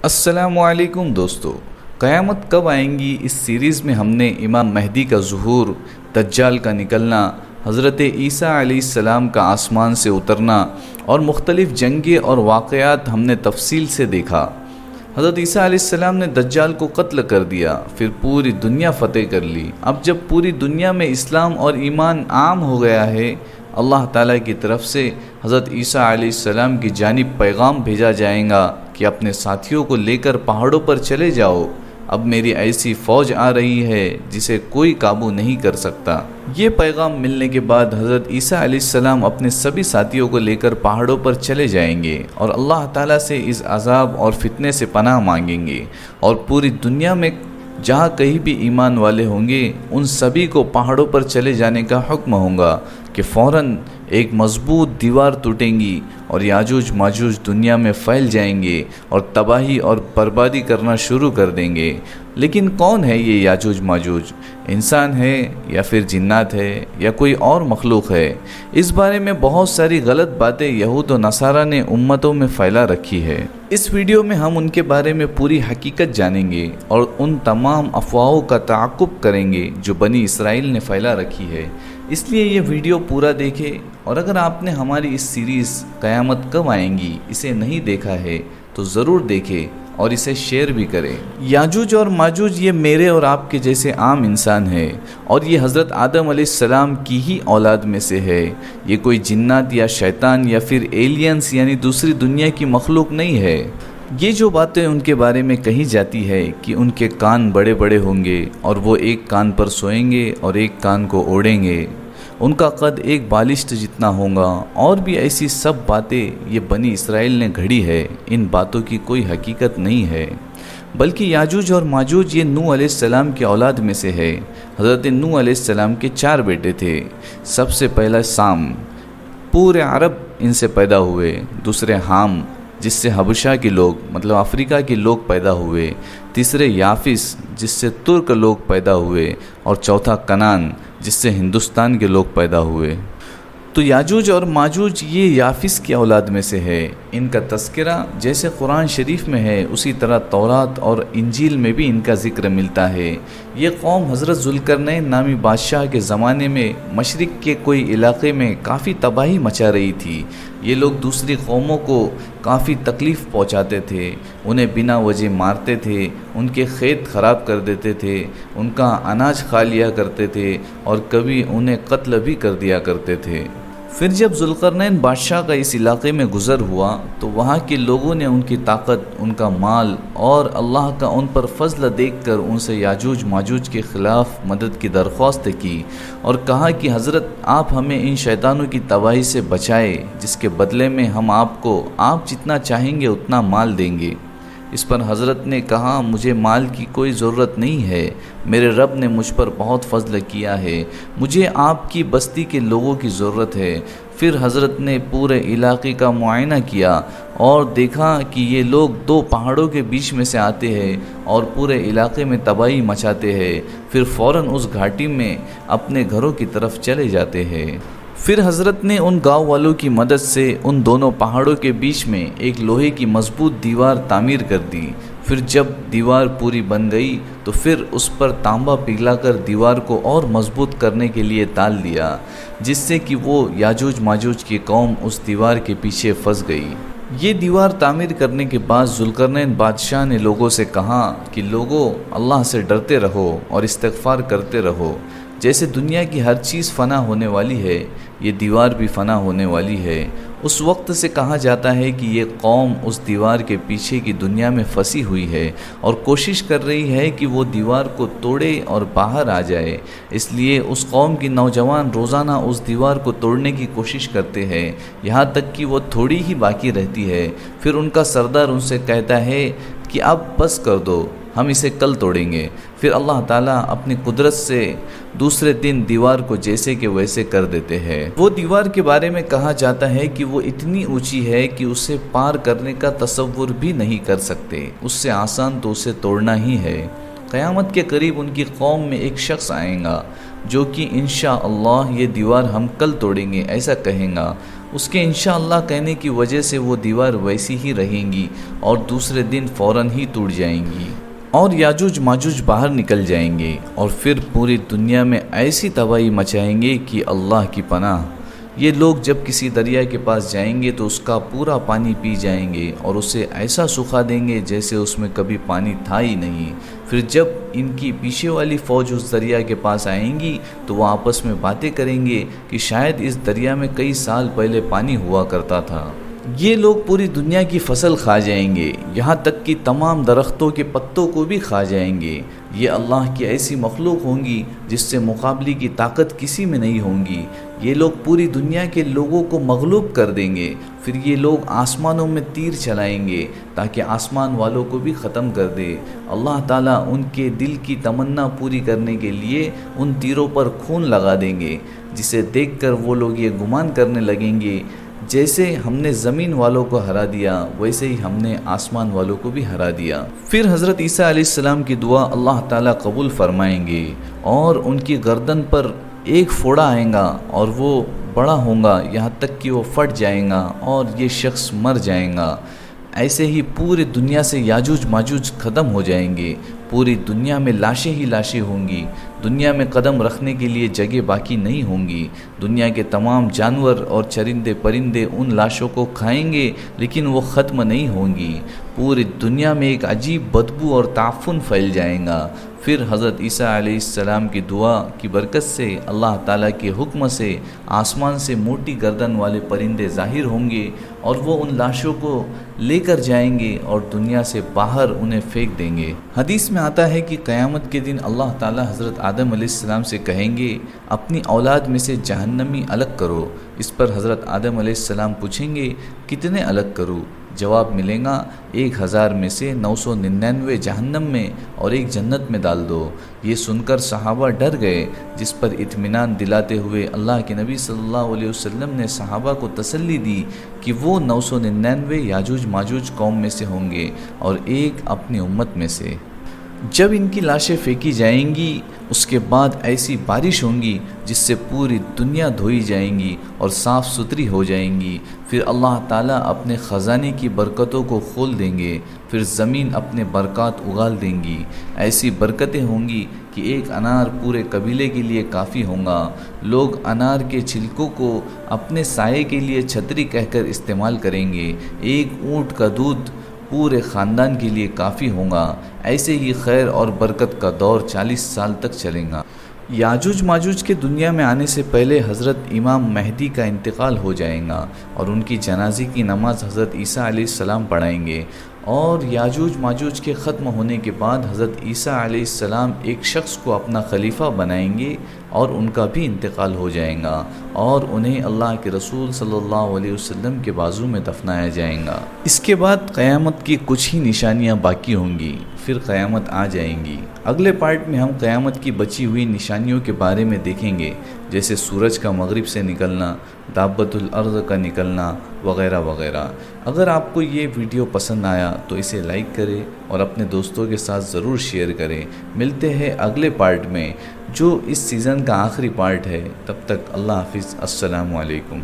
السلام علیکم دوستو، قیامت کب آئیں گی اس سیریز میں ہم نے امام مہدی کا ظہور، دجال کا نکلنا، حضرت عیسیٰ علیہ السلام کا آسمان سے اترنا اور مختلف جنگیں اور واقعات ہم نے تفصیل سے دیکھا۔ حضرت عیسیٰ علیہ السلام نے دجال کو قتل کر دیا، پھر پوری دنیا فتح کر لی۔ اب جب پوری دنیا میں اسلام اور ایمان عام ہو گیا ہے، اللہ تعالیٰ کی طرف سے حضرت عیسیٰ علیہ السلام کی جانب پیغام بھیجا جائے گا کہ اپنے ساتھیوں کو لے کر پہاڑوں پر چلے جاؤ، اب میری ایسی فوج آ رہی ہے جسے کوئی قابو نہیں کر سکتا۔ یہ پیغام ملنے کے بعد حضرت عیسیٰ علیہ السلام اپنے سبھی ساتھیوں کو لے کر پہاڑوں پر چلے جائیں گے اور اللہ تعالیٰ سے اس عذاب اور فتنے سے پناہ مانگیں گے، اور پوری دنیا میں جہاں کہیں بھی ایمان والے ہوں گے ان سبھی کو پہاڑوں پر چلے جانے کا حکم ہوگا کہ فوراً ایک مضبوط دیوار ٹوٹیں گی اور یاجوج ماجوج دنیا میں پھیل جائیں گے اور تباہی اور بربادی کرنا شروع کر دیں گے۔ لیکن کون ہے یہ یاجوج ماجوج؟ انسان ہے یا پھر جنات ہے یا کوئی اور مخلوق ہے؟ اس بارے میں بہت ساری غلط باتیں یہود و نصارہ نے امتوں میں پھیلا رکھی ہے۔ اس ویڈیو میں ہم ان کے بارے میں پوری حقیقت جانیں گے اور ان تمام افواہوں کا تعاقب کریں گے جو بنی اسرائیل نے پھیلا رکھی ہے۔ اس لیے یہ ویڈیو پورا دیکھیں، اور اگر آپ نے ہماری اس سیریز قیامت کب آئیں گی اسے نہیں دیکھا ہے تو ضرور دیکھیں اور اسے شیئر بھی کریں۔ یاجوج اور ماجوج یہ میرے اور آپ کے جیسے عام انسان ہے، اور یہ حضرت آدم علیہ السلام کی ہی اولاد میں سے ہے۔ یہ کوئی جنات یا شیطان یا پھر ایلینز یعنی دوسری دنیا کی مخلوق نہیں ہے۔ یہ جو باتیں ان کے بارے میں کہی جاتی ہے کہ ان کے کان بڑے بڑے ہوں گے اور وہ ایک کان پر سوئیں گے اور ایک کان کو اوڑھیں گے، ان کا قد ایک بالشت جتنا ہوگا، اور بھی ایسی سب باتیں یہ بنی اسرائیل نے گھڑی ہے۔ ان باتوں کی کوئی حقیقت نہیں ہے، بلکہ یاجوج اور ماجوج یہ نوح علیہ السلام کی اولاد میں سے ہے۔ حضرت نوح علیہ السلام کے 4 بیٹے تھے۔ سب سے پہلا سام، پورے عرب ان سے پیدا ہوئے۔ دوسرے حام، جس سے حبشہ کے لوگ مطلب افریقہ کے لوگ پیدا ہوئے۔ تیسرے یافس، جس سے ترک لوگ پیدا ہوئے، اور چوتھا کنان، جس سے ہندوستان کے لوگ پیدا ہوئے۔ تو یاجوج اور ماجوج یہ یافس کی اولاد میں سے ہے۔ ان کا تذکرہ جیسے قرآن شریف میں ہے اسی طرح تورات اور انجیل میں بھی ان کا ذکر ملتا ہے۔ یہ قوم حضرت ذوالقرنین نامی بادشاہ کے زمانے میں مشرق کے کوئی علاقے میں کافی تباہی مچا رہی تھی۔ یہ لوگ دوسری قوموں کو کافی تکلیف پہنچاتے تھے، انہیں بنا وجہ مارتے تھے، ان کے کھیت خراب کر دیتے تھے، ان کا اناج کھا لیا کرتے تھے، اور کبھی انہیں قتل بھی کر دیا کرتے تھے۔ پھر جب ذوالقرنین بادشاہ کا اس علاقے میں گزر ہوا تو وہاں کے لوگوں نے ان کی طاقت، ان کا مال اور اللہ کا ان پر فضل دیکھ کر ان سے یاجوج ماجوج کے خلاف مدد کی درخواست کی اور کہا کہ حضرت آپ ہمیں ان شیطانوں کی تباہی سے بچائے، جس کے بدلے میں ہم آپ کو آپ جتنا چاہیں گے اتنا مال دیں گے۔ اس پر حضرت نے کہا مجھے مال کی کوئی ضرورت نہیں ہے، میرے رب نے مجھ پر بہت فضل کیا ہے، مجھے آپ کی بستی کے لوگوں کی ضرورت ہے۔ پھر حضرت نے پورے علاقے کا معائنہ کیا اور دیکھا کہ یہ لوگ 2 پہاڑوں کے بیچ میں سے آتے ہیں اور پورے علاقے میں تباہی مچاتے ہیں، پھر فوراً اس گھاٹی میں اپنے گھروں کی طرف چلے جاتے ہیں۔ پھر حضرت نے ان گاؤں والوں کی مدد سے ان دونوں پہاڑوں کے بیچ میں ایک لوہے کی مضبوط دیوار تعمیر کر دی۔ پھر جب دیوار پوری بن گئی تو پھر اس پر تانبا پگھلا کر دیوار کو اور مضبوط کرنے کے لیے تال دیا، جس سے کہ وہ یاجوج ماجوج کی قوم اس دیوار کے پیچھے پھنس گئی۔ یہ دیوار تعمیر کرنے کے بعد ذوالقرنین بادشاہ نے لوگوں سے کہا کہ لوگوں اللہ سے ڈرتے رہو اور استغفار کرتے رہو۔ جیسے دنیا کی ہر چیز فنا ہونے والی ہے، یہ دیوار بھی فنا ہونے والی ہے۔ اس وقت سے کہا جاتا ہے کہ یہ قوم اس دیوار کے پیچھے کی دنیا میں پھنسی ہوئی ہے اور کوشش کر رہی ہے کہ وہ دیوار کو توڑے اور باہر آ جائے۔ اس لیے اس قوم کی نوجوان روزانہ اس دیوار کو توڑنے کی کوشش کرتے ہیں، یہاں تک کہ وہ تھوڑی ہی باقی رہتی ہے۔ پھر ان کا سردار ان سے کہتا ہے کہ اب بس کر دو، ہم اسے کل توڑیں گے۔ پھر اللہ تعالیٰ اپنی قدرت سے دوسرے دن دیوار کو جیسے کہ ویسے کر دیتے ہیں۔ وہ دیوار کے بارے میں کہا جاتا ہے کہ وہ اتنی اونچی ہے کہ اسے پار کرنے کا تصور بھی نہیں کر سکتے، اس سے آسان تو اسے توڑنا ہی ہے۔ قیامت کے قریب ان کی قوم میں ایک شخص آئے گا جو کہ انشاءاللہ یہ دیوار ہم کل توڑیں گے ایسا کہیں گا، اس کے انشاءاللہ کہنے کی وجہ سے وہ دیوار ویسی ہی رہیں گی اور دوسرے دن فوراً ہی ٹوٹ جائیں گی اور یاجوج ماجوج باہر نکل جائیں گے اور پھر پوری دنیا میں ایسی تباہی مچائیں گے کہ اللہ کی پناہ۔ یہ لوگ جب کسی دریا کے پاس جائیں گے تو اس کا پورا پانی پی جائیں گے اور اسے ایسا سکھا دیں گے جیسے اس میں کبھی پانی تھا ہی نہیں۔ پھر جب ان کی پیچھے والی فوج اس دریا کے پاس آئیں گی تو وہ آپس میں باتیں کریں گے کہ شاید اس دریا میں کئی سال پہلے پانی ہوا کرتا تھا۔ یہ لوگ پوری دنیا کی فصل کھا جائیں گے، یہاں تک کہ تمام درختوں کے پتوں کو بھی کھا جائیں گے۔ یہ اللہ کی ایسی مخلوق ہوں گی جس سے مقابلے کی طاقت کسی میں نہیں ہوں گی۔ یہ لوگ پوری دنیا کے لوگوں کو مغلوب کر دیں گے۔ پھر یہ لوگ آسمانوں میں تیر چلائیں گے تاکہ آسمان والوں کو بھی ختم کر دے۔ اللہ تعالیٰ ان کے دل کی تمنا پوری کرنے کے لیے ان تیروں پر خون لگا دیں گے، جسے دیکھ کر وہ لوگ یہ گمان کرنے لگیں گے جیسے ہم نے زمین والوں کو ہرا دیا ویسے ہی ہم نے آسمان والوں کو بھی ہرا دیا۔ پھر حضرت عیسیٰ علیہ السلام کی دعا اللہ تعالیٰ قبول فرمائیں گے اور ان کی گردن پر ایک پھوڑا آئے گا اور وہ بڑا ہوگا یہاں تک کہ وہ پھٹ جائے گا اور یہ شخص مر جائے گا۔ ایسے ہی پوری دنیا سے یاجوج ماجوج ختم ہو جائیں گے۔ پوری دنیا میں لاشیں ہی لاشیں ہوں گی۔ دنیا میں قدم رکھنے کے لیے جگہ باقی نہیں ہوں گی۔ دنیا کے تمام جانور اور چرندے پرندے ان لاشوں کو کھائیں گے لیکن وہ ختم نہیں ہوں گی۔ پوری دنیا میں ایک عجیب بدبو اور تعفن پھیل جائے گا۔ پھر حضرت عیسیٰ علیہ السلام کی دعا کی برکت سے اللہ تعالیٰ کے حکم سے آسمان سے موٹی گردن والے پرندے ظاہر ہوں گے اور وہ ان لاشوں کو لے کر جائیں گے اور دنیا سے باہر انہیں پھینک دیں گے۔ حدیث میں آتا ہے کہ قیامت کے دن اللہ تعالیٰ حضرت آدم علیہ السلام سے کہیں گے اپنی اولاد میں سے جہنمی الگ کرو۔ اس پر حضرت آدم علیہ السلام پوچھیں گے کتنے الگ کروں؟ جواب ملے گا 1000 میں سے 999 جہنم میں اور ایک جنت میں ڈال دو۔ یہ سن کر صحابہ ڈر گئے، جس پر اطمینان دلاتے ہوئے اللہ کے نبی صلی اللہ علیہ وسلم نے صحابہ کو تسلی دی کہ وہ 999 یاجوج ماجوج قوم میں سے ہوں گے اور ایک اپنی امت میں سے۔ جب ان کی لاشیں پھینکی جائیں گی اس کے بعد ایسی بارش ہوں گی جس سے پوری دنیا دھوئی جائیں گی اور صاف ستھری ہو جائیں گی۔ پھر اللہ تعالیٰ اپنے خزانے کی برکتوں کو کھول دیں گے، پھر زمین اپنے برکات اگال دیں گی۔ ایسی برکتیں ہوں گی کہ ایک انار پورے قبیلے کے لیے کافی ہوگا۔ لوگ انار کے چھلکوں کو اپنے سائے کے لیے چھتری کہہ کر استعمال کریں گے۔ ایک اونٹ کا دودھ پورے خاندان کے لیے کافی ہوگا۔ ایسے ہی خیر اور برکت کا دور 40 سال تک چلے گا۔ یاجوج ماجوج کے دنیا میں آنے سے پہلے حضرت امام مہدی کا انتقال ہو جائے گا اور ان کی جنازے کی نماز حضرت عیسیٰ علیہ السلام پڑھائیں گے، اور یاجوج ماجوج کے ختم ہونے کے بعد حضرت عیسیٰ علیہ السلام ایک شخص کو اپنا خلیفہ بنائیں گے اور ان کا بھی انتقال ہو جائے گا اور انہیں اللہ کے رسول صلی اللہ علیہ وسلم کے بازو میں دفنایا جائے گا۔ اس کے بعد قیامت کی کچھ ہی نشانیاں باقی ہوں گی، پھر قیامت آ جائیں گی۔ اگلے پارٹ میں ہم قیامت کی بچی ہوئی نشانیوں کے بارے میں دیکھیں گے، جیسے سورج کا مغرب سے نکلنا، دابۃ الارض کا نکلنا وغیرہ وغیرہ۔ اگر آپ کو یہ ویڈیو پسند آیا تو اسے لائک کریں اور اپنے دوستوں کے ساتھ ضرور شیئر کریں۔ ملتے ہیں اگلے پارٹ میں جو اس سیزن کا آخری پارٹ ہے۔ تب تک اللہ حافظ، السلام علیکم۔